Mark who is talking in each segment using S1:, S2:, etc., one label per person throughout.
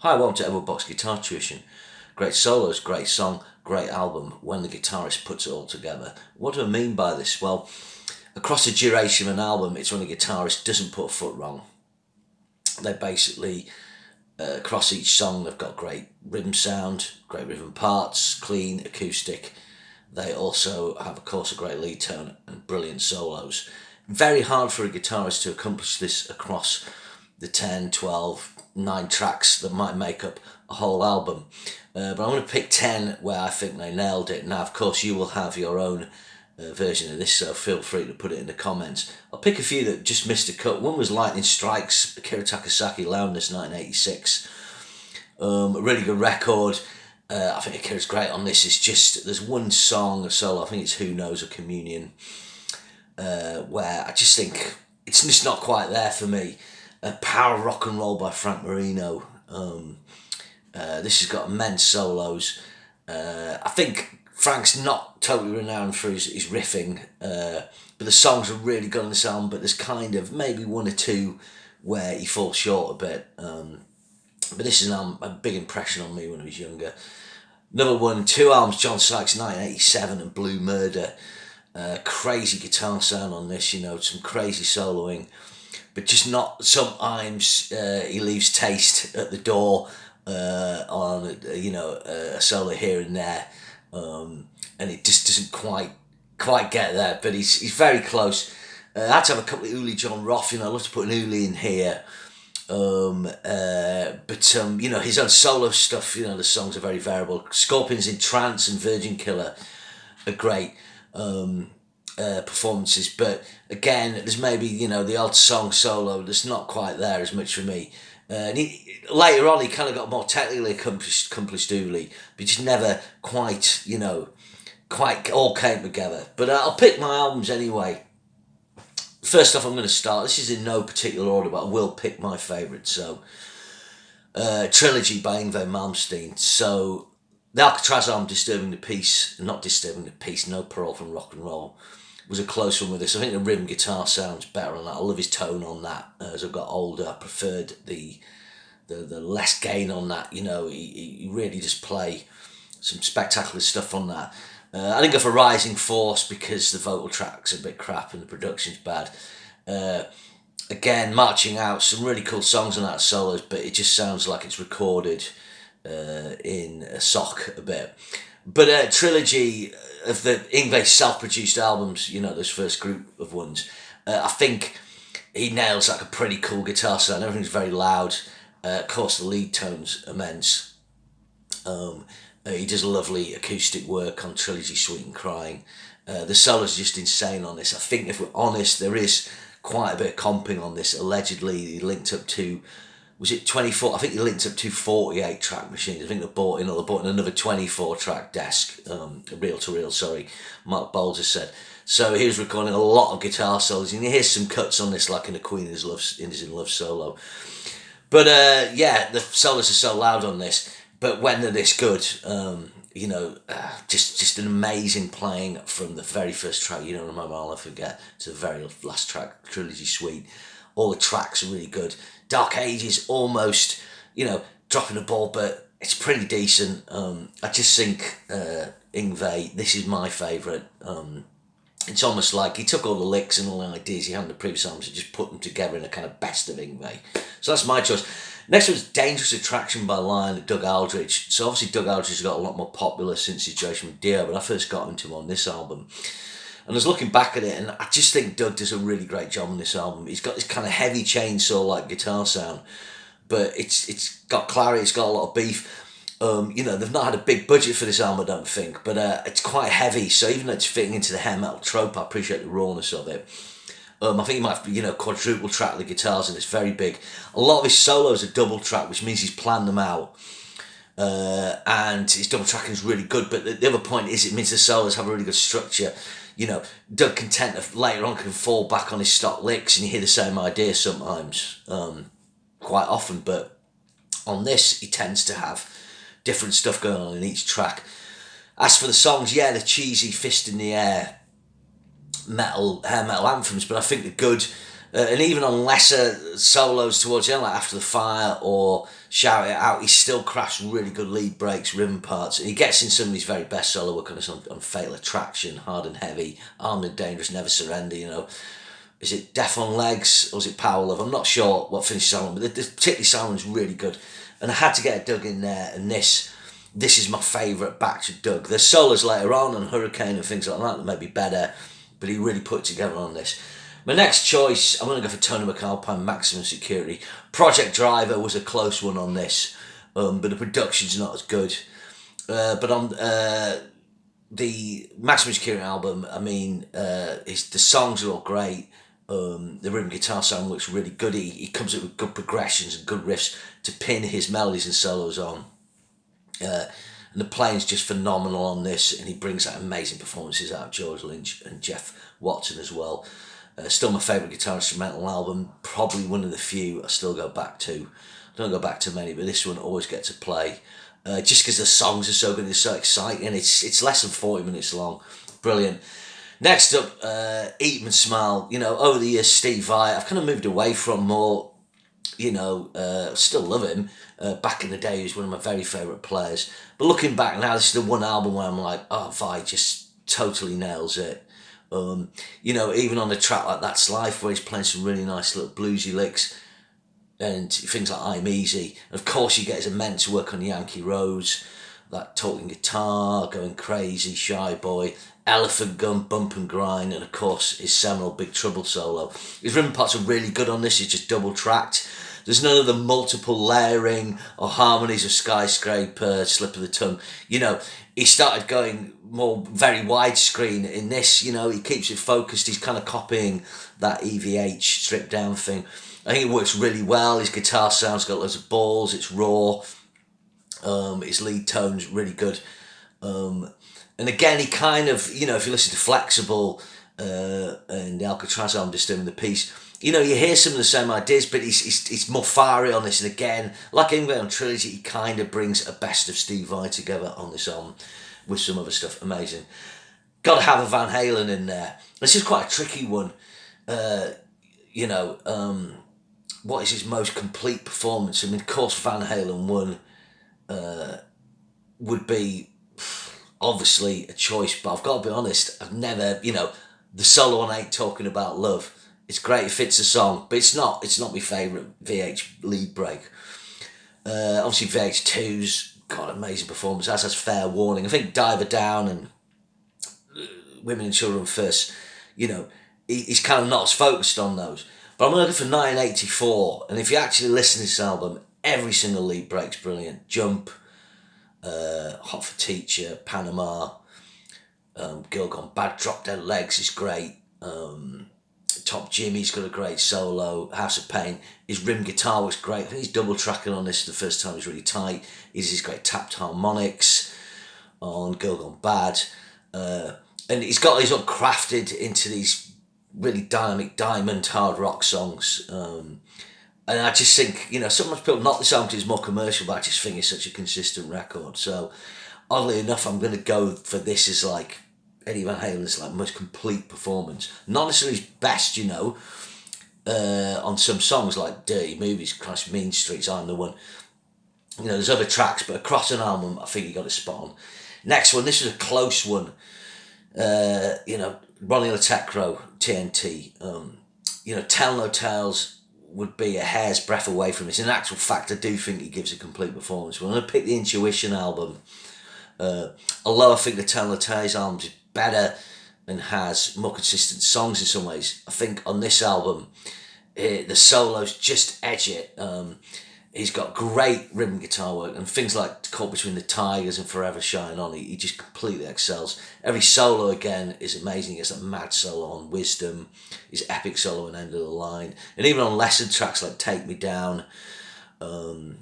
S1: Hi, welcome to Edward Box Guitar Tuition. Great solos, great song, great album when the guitarist puts it all together. What do I mean by this? Well, across the duration of an album, it's when the guitarist doesn't put a foot wrong. They basically, across each song, they've got great rhythm sound, great rhythm parts, clean, acoustic. They also have, of course, a great lead tone and brilliant solos. Very hard for a guitarist to accomplish this across the 10, 12, 9 tracks that might make up a whole album. But I'm going to pick 10 where I think they nailed it. Now, of course, you will have your own version of this, so feel free to put it in the comments. I'll pick a few that just missed a cut. One was Lightning Strikes, Akira Takasaki, Loudness, 1986. A really good record. I think Akira's great on this. It's just, there's one song, a solo, I think it's Who Knows or Communion, where I just think it's just not quite there for me. Power Rock and Roll by Frank Marino. This has got immense solos. I think Frank's not totally renowned for his riffing, but the songs are really good on this album, but there's kind of maybe one or two where he falls short a bit. But this is a big impression on me when I was younger. Number one, two albums, John Sykes, 1987 and Blue Murder. Crazy guitar sound on this, some crazy soloing. But just not, sometimes he leaves taste at the door on, a solo here and there. And it just doesn't quite get there, but he's very close. I had to have a couple of Uli John Roth, I love to put an Uli in here. But his own solo stuff, the songs are very variable. Scorpions in Trance and Virgin Killer are great. Performances, but again, there's maybe the odd song solo that's not quite there as much for me. And later on, he kind of got more technically accomplished Uli, but just never quite all came together. But I'll pick my albums anyway. First off, I'm going to start. This is in no particular order, but I will pick my favourite. So, Trilogy by Yngwie Malmsteen. So, the Alcatraz album, Not Disturbing the Peace, No Parole from Rock and Roll, was a close one with this. I think the rhythm guitar sounds better on that. I love his tone on that. As I've got older, I preferred the less gain on that. He really just play some spectacular stuff on that. I didn't go for Rising Force because the vocal track's a bit crap and the production's bad. Again, Marching Out, some really cool songs on that solos, but it just sounds like it's recorded in a sock a bit. But Trilogy of the Yngwie self-produced albums, those first group of ones, I think he nails like a pretty cool guitar sound. Everything's very loud. Of course, the lead tone's immense. He does lovely acoustic work on Trilogy, Sweet and Crying. The solo's just insane on this. I think if we're honest, there is quite a bit of comping on this. Allegedly, he linked up to, was it 24? I think he linked up to 48 track machines. I think they bought in another 24 track desk, reel to reel, sorry, Mark Bowles has said. So he was recording a lot of guitar solos, and you hear some cuts on this, like in the Queen is in Love solo. But the solos are so loud on this, but when they're this good, just an amazing playing from the very first track, Remember I'll Never Forget, to the very last track, Trilogy Suite. All the tracks are really good. Dark Ages, almost, dropping the ball, but it's pretty decent. I just think Yngwie, this is my favourite. It's almost like he took all the licks and all the ideas he had in the previous albums and just put them together in a kind of best of Yngwie. So that's my choice. Next one's Dangerous Attraction by Lion, Doug Aldrich. So obviously Doug Aldrich has got a lot more popular since his duration with Dio, but I first got into him on this album. And I was looking back at it, and I just think Doug does a really great job on this album. He's got this kind of heavy chainsaw-like guitar sound, but it's got clarity, it's got a lot of beef. They've not had a big budget for this album, I don't think, but it's quite heavy, so even though it's fitting into the hair metal trope, I appreciate the rawness of it. I think he might have, quadruple track the guitars, and it's very big. A lot of his solos are double track, which means he's planned them out. And his double tracking is really good, but the other point is it means the solos have a really good structure. Doug later on can fall back on his stock licks, and you hear the same idea sometimes, quite often, but on this, he tends to have different stuff going on in each track. As for the songs, the cheesy fist in the air hair metal anthems, but I think they're good. And even on lesser solos towards the end, like After the Fire or Shout It Out, he still crafts really good lead breaks, rhythm parts. And he gets in some of his very best solo work on Fatal Attraction, Hard and Heavy, Armed and Dangerous, Never Surrender, you know. Is it Death on Legs or is it Power Love? I'm not sure what finishes Salmon, but particularly Salmon's really good. And I had to get a Doug in there, and this is my favourite batch of Doug. There's solos later on Hurricane and things like that that may be better, but he really put it together on this. My next choice, I'm going to go for Tony McAlpine, Maximum Security. Project Driver was a close one on this, but the production's not as good. But on the Maximum Security album, I mean, the songs are all great. The rhythm guitar sound looks really good. He comes up with good progressions and good riffs to pin his melodies and solos on. And the playing's just phenomenal on this, and he brings out amazing performances out of George Lynch and Jeff Watson as well. Still my favourite guitar instrumental album, probably one of the few I still go back to. I don't go back to many, but this one always gets to play. Just because the songs are so good, they're so exciting. It's less than 40 minutes long. Brilliant. Next up, Eat 'em and Smile. You know, over the years, Steve Vai, I've kind of moved away from more, you know, still love him. Back in the day, he was one of my very favourite players. But looking back now, this is the one album where I'm like, oh, Vai just totally nails it. You know, even on a track like That's Life, where he's playing some really nice little bluesy licks and things like I'm Easy. And of course, you get his immense work on Yankee Rose, that talking guitar, Going Crazy, Shy Boy, Elephant Gun, Bump and Grind, and of course his seminal Big Trouble solo. His rhythm parts are really good on this. It's just double tracked. There's none of the multiple layering or harmonies of Skyscraper, Slip of the Tongue. You know, he started going more very widescreen in this. You know, he keeps it focused. He's kind of copying that EVH stripped down thing. I think it works really well. His guitar sound's got loads of balls. It's raw. His lead tone's really good. And again, he kind of, you know, if you listen to Flexible and the Alcatraz album, Disturbing the Peace, you know, you hear some of the same ideas, but he's more fiery on this. And again, like Yngwie on Trilogy, he kind of brings a best of Steve Vai together on this album with some other stuff. Amazing. Got to have a Van Halen in there. This is quite a tricky one. You know, what is his most complete performance? I mean, of course, Van Halen 1 would be obviously a choice, but I've got to be honest, I've never, you know, the solo on 8 Talking About Love, it's great, it fits the song, but it's not my favourite VH lead break. Obviously VH2's got an amazing performance, as has Fair Warning. I think Diver Down and Women and Children First, you know, he's kind of not as focused on those. But I'm going to go for 984, and if you actually listen to this album, every single lead break's brilliant. Jump, Hot for Teacher, Panama, Girl Gone Bad, Drop Dead Legs is great. Top Jimmy's got a great solo. House of Pain, his rhythm guitar was great. I think he's double tracking on this the first time. He's really tight. He's his great tapped harmonics on Girl Gone Bad, and he's got these all crafted into these really dynamic diamond hard rock songs. And I just think, you know, sometimes people knock this album because it's more commercial, but I just think it's such a consistent record. So, oddly enough, I'm going to go for this as like Eddie Van Halen's like most complete performance. Not necessarily his best, you know, on some songs like Dirty Movies, Crash Mean Streets, I'm the One. You know, there's other tracks, but across an album, I think he got it spot on. Next one, this is a close one. You know, Ronnie Latecro, TNT. You know, Tell No Tales would be a hair's breadth away from this. In actual fact, I do think he gives a complete performance. But I'm going to pick the Intuition album. Although I think the Tell No Tales album is better and has more consistent songs in some ways, I think on this album, the solos just edge it. He's got great rhythm guitar work and things like Caught Between the Tigers and Forever Shine On. He just completely excels. Every solo again is amazing. He gets a mad solo on Wisdom, his epic solo on End of the Line, and even on lesser tracks like Take Me Down, Learn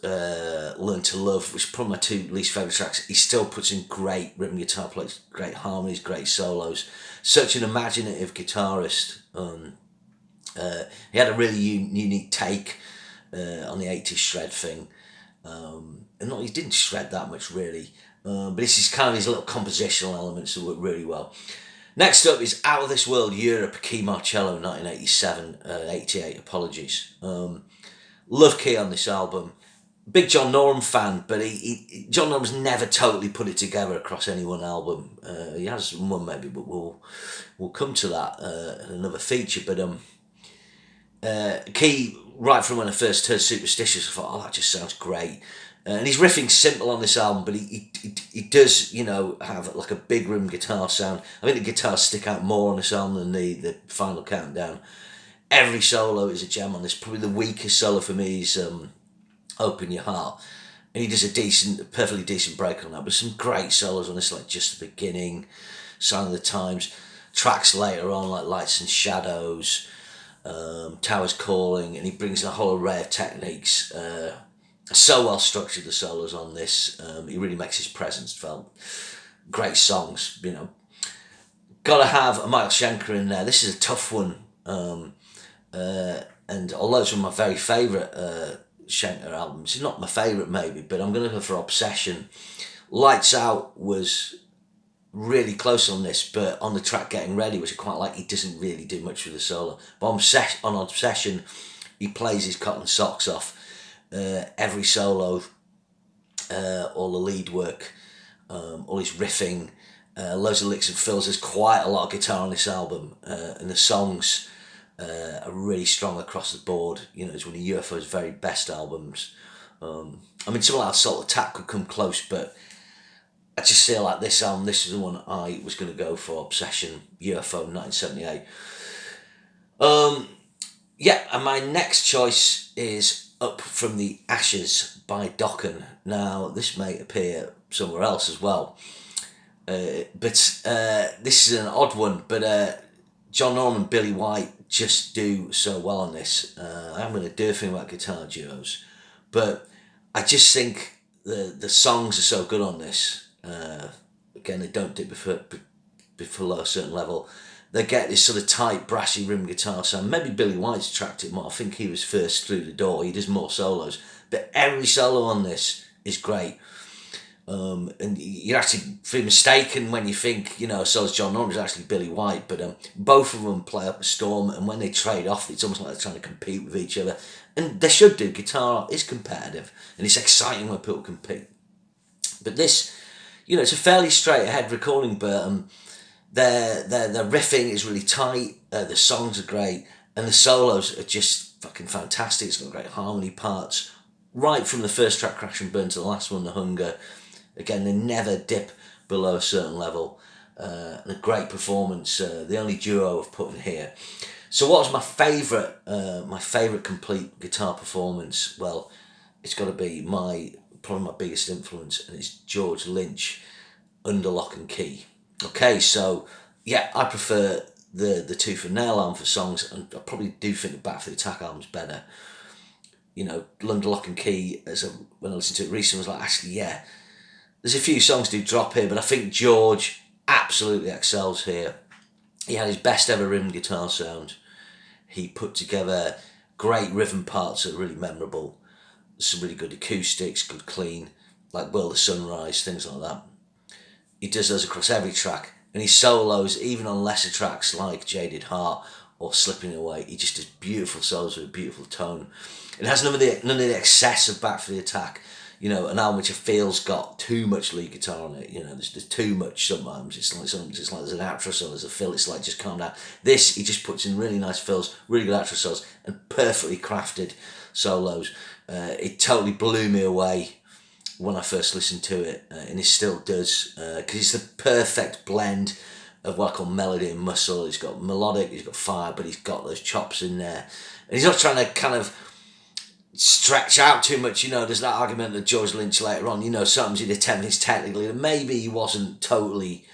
S1: to Love, which are probably my two least favourite tracks. He still puts in great rhythm guitar plays, great harmonies, great solos. Such an imaginative guitarist. He had a really unique take on the 80s shred thing. And not, he didn't shred that much really, but this is kind of his little compositional elements that work really well. Next up is Out of This World Europe, Key Marcello, 1987, 88, apologies. Love Key on this album. Big John Norum fan, but John Norum's never totally put it together across any one album. He has one maybe, but we'll come to that in another feature. But Key, right from when I first heard Superstitious, I thought, oh, that just sounds great. And he's riffing simple on this album, but he does, have like a big room guitar sound. I think the guitars stick out more on this album than the Final Countdown. Every solo is a gem on this. Probably the weakest solo for me is Open Your Heart. And he does a perfectly decent break on that, but some great solos on this, like Just the Beginning, Sign of the Times, tracks later on like Lights and Shadows, Towers Calling, and he brings a whole array of techniques. So well structured, the solos on this. He really makes his presence felt. Great songs, Gotta have a Michael Schenker in there. This is a tough one. And although it's one of my very favourite Schenker albums, it's not my favourite maybe, but I'm going to go for Obsession. Lights Out was really close on this, but on the track Getting Ready, which I quite like, he doesn't really do much with the solo. But on Obsession, he plays his cotton socks off. Every solo, all the lead work, all his riffing, loads of licks and fills. There's quite a lot of guitar on this album, and the songs are really strong across the board. It's one of UFO's very best albums. Something like Assault Attack could come close, but I just feel like this album, this is the one I was going to go for. Obsession, UFO, 1978. And my next choice is Up from the Ashes by Dokken. Now, this may appear somewhere else as well, but this is an odd one, but John Norum and Billy White just do so well on this. I'm going to do a thing about guitar duos, but I just think the songs are so good on this. Again, they don't dip below a certain level. They get this sort of tight, brassy rim guitar sound. Maybe Billy White's tracked it more. I think he was first through the door. He does more solos. But every solo on this is great. And you actually feel mistaken when you think, so is John Norum, is actually Billy White. But both of them play up a storm. And when they trade off, it's almost like they're trying to compete with each other. And they should do. Guitar is competitive. And it's exciting when people compete. But this, it's a fairly straight ahead recording, but their riffing is really tight, the songs are great, and the solos are just fucking fantastic. It's got great harmony parts, right from the first track, Crash and Burn, to the last one, The Hunger. Again, they never dip below a certain level, and a great performance, the only duo I've put in here. So what was my favourite complete guitar performance? Well, it's got to be probably my biggest influence, and it's George Lynch, Under Lock and Key. Okay, so yeah, I prefer the Tooth and Nail album for songs, and I probably do think the Back for the Attack album's better. Under Lock and Key, when I listened to it recently, was like, actually, yeah, there's a few songs do drop here, but I think George absolutely excels here. He had his best ever rhythm guitar sound. He put together great rhythm parts that are really memorable. Some really good acoustics, good clean, like Will the Sunrise, things like that. He does those across every track, and he solos even on lesser tracks like Jaded Heart or Slipping Away. He just does beautiful solos with a beautiful tone. It has none of the excess of Back for the Attack. An album which I feel's got too much lead guitar on it. There's too much sometimes. It's like there's an outro solo, there's a fill. It's like, just calm down. This, he just puts in really nice fills, really good outro solos, and perfectly crafted solos. It totally blew me away when I first listened to it, and it still does, because it's the perfect blend of what I call melody and muscle. He's got melodic, he's got fire, but he's got those chops in there, and he's not trying to kind of stretch out too much. There's that argument that George Lynch later on, sometimes he'd attempt things technically, and maybe he didn't totally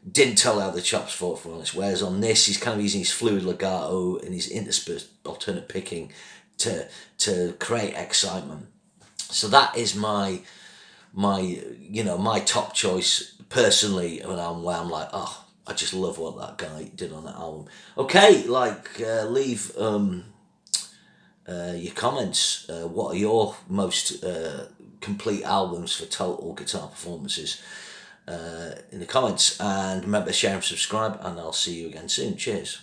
S1: have the chops for honest, whereas on this, he's kind of using his fluid legato and his interspersed alternate picking to create excitement. So that is my top choice personally of an album where I'm like, oh, I just love what that guy did on that album. Okay, leave your comments. What are your most complete albums for total guitar performances? in the comments. And remember, share and subscribe, and I'll see you again soon. Cheers.